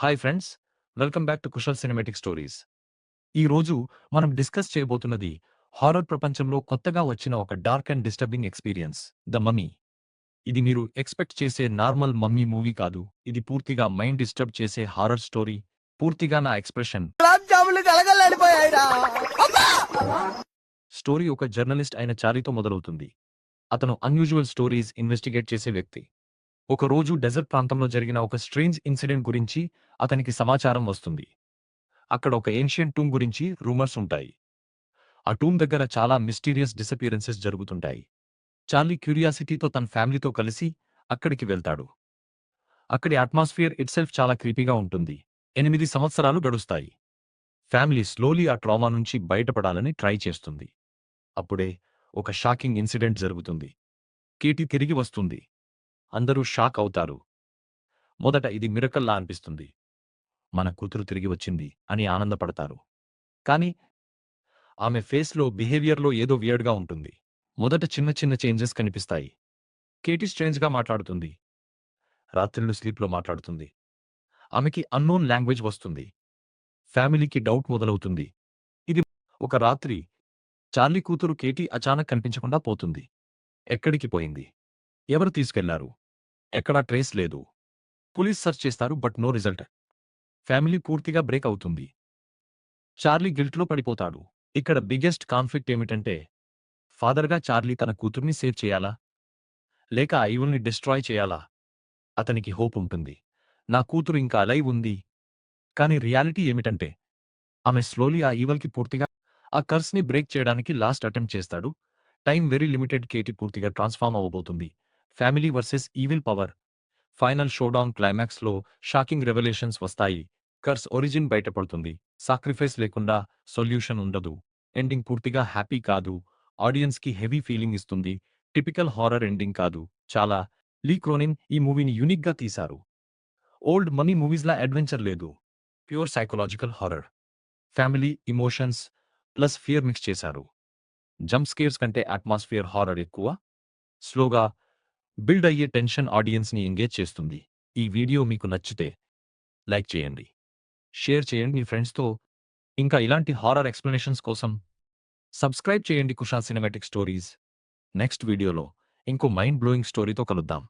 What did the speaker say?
Hi friends, welcome back to Kushal cinematic stories. ఈ రోజు మనం డిస్కస్ చేయబోతున్నది హారర్ ప్రపంచంలో కొత్తగా వచ్చిన ఒక dark and disturbing experience, the mummy. ఇది మీరు ఎక్స్పెక్ట్ చేసే నార్మల్ మమ్మీ మూవీ కాదు. ఇది పూర్తిగా మైండ్ డిస్టర్బ్ చేసే హారర్ స్టోరీ. పూర్తిగా నా ఎక్స్ప్రెషన్. గులాబ్ జాములు కలగల్లాడిపోయాయిరా. స్టోరీ ఒక జర్నలిస్ట్ అయిన చారీతో మొదలవుతుంది. అతను అన్యూజువల్ స్టోరీస్ ఇన్వెస్టిగేట్ చేసే వ్యక్తి. ఒక రోజు డెజర్ట్ ప్రాంతంలో జరిగిన ఒక స్ట్రేంజ్ ఇన్సిడెంట్ గురించి అతనికి సమాచారం వస్తుంది. అక్కడ ఒక ఏన్షియంట్ టూమ్ గురించి రూమర్స్ ఉంటాయి. ఆ టూమ్ దగ్గర చాలా మిస్టీరియస్ డిసపియరెన్సెస్ జరుగుతుంటాయి. చార్లీ క్యూరియాసిటీతో తన ఫ్యామిలీతో కలిసి అక్కడికి వెళ్తాడు. అక్కడి అట్మాస్ఫియర్ ఇట్సెల్ఫ్ చాలా క్రీపీగా ఉంటుంది. 8 సంవత్సరాలు గడుస్తాయి. ఫ్యామిలీ స్లోలీ ఆ ట్రామా నుంచి బయటపడాలని ట్రై చేస్తుంది. అప్పుడే ఒక షాకింగ్ ఇన్సిడెంట్ జరుగుతుంది. కేటీ తిరిగి వస్తుంది. అందరూ షాక్ అవుతారు. మొదట ఇది మిరకల్లా అనిపిస్తుంది. మన కూతురు తిరిగి వచ్చింది అని ఆనందపడతారు. కానీ ఆమె ఫేస్లో, బిహేవియర్లో ఏదో వియర్డ్గా ఉంటుంది. మొదట చిన్న చిన్న చేంజెస్ కనిపిస్తాయి. కేటీ స్ట్రేంజ్గా మాట్లాడుతుంది. రాత్రిళ్ళు స్లీప్లో మాట్లాడుతుంది. ఆమెకి అన్నోన్ లాంగ్వేజ్ వస్తుంది. ఫ్యామిలీకి డౌట్ మొదలవుతుంది. ఇది ఒక రాత్రి చార్లీ కూతురు కేటీ అచానక్ కనిపించకుండా పోతుంది. ఎక్కడికి పోయింది? ఎవరు తీసుకెళ్లారు? ఎక్కడా ట్రేస్ లేదు. పోలీస్ సర్చ్ చేస్తారు, బట్ నో రిజల్ట్. ఫ్యామిలీ పూర్తిగా బ్రేక్ అవుతుంది. చార్లీ గిల్ట్లో పడిపోతాడు. ఇక్కడ బిగ్గెస్ట్ కాన్ఫ్లిక్ట్ ఏమిటంటే, ఫాదర్గా చార్లీ తన కూతుర్ని సేవ్ చేయాలా, లేక ఆ ఈవిల్ని డిస్ట్రాయ్ చేయాలా? అతనికి హోప్ ఉంటుంది. నా కూతురు ఇంకా అలైవ్ ఉంది. కానీ రియాలిటీ ఏమిటంటే, ఆమె స్లోలీ ఆ ఈవల్కి పూర్తిగా ఆ కర్స్ని బ్రేక్ చేయడానికి లాస్ట్ అటెంప్ట్ చేస్తాడు. Time very limited. కేటీ పూర్తిగా ట్రాన్స్ఫార్మ్ అవ్వబోతుంది. Family versus evil power. Final showdown క్లైమాక్స్లో షాకింగ్ రెవల్యూషన్స్ వస్తాయి. కర్స్ ఒరిజిన్ బయటపడుతుంది. సాక్రిఫైస్ లేకుండా సొల్యూషన్ ఉండదు. ఎండింగ్ పూర్తిగా హ్యాపీ కాదు. ఆడియన్స్కి హెవీ ఫీలింగ్ ఇస్తుంది. టిపికల్ హారర్ ఎండింగ్ కాదు. చాలా లీ క్రోనిన్ ఈ మూవీని యూనిక్గా తీశారు. ఓల్డ్ మనీ మూవీస్లా అడ్వెంచర్ లేదు. Pure psychological horror. Family, emotions plus fear mix చేశారు. జంప్ స్కేర్స్ కంటే అట్మాస్ఫియర్ హారర్ ఎక్కువ. స్లోగా బిల్డ్ అయ్యే టెన్షన్ ఆడియన్స్ని ఎంగేజ్ చేస్తుంది. ఈ వీడియో మీకు నచ్చితే లైక్ చేయండి, షేర్ చేయండి మీ ఫ్రెండ్స్తో. ఇంకా ఇలాంటి హారర్ ఎక్స్ప్లెనేషన్స్ కోసం సబ్స్క్రైబ్ చేయండి కుషాల్ సినిమాటిక్ స్టోరీస్. నెక్స్ట్ వీడియోలో ఇంకో మైండ్ బ్లోయింగ్ స్టోరీతో కలుద్దాం.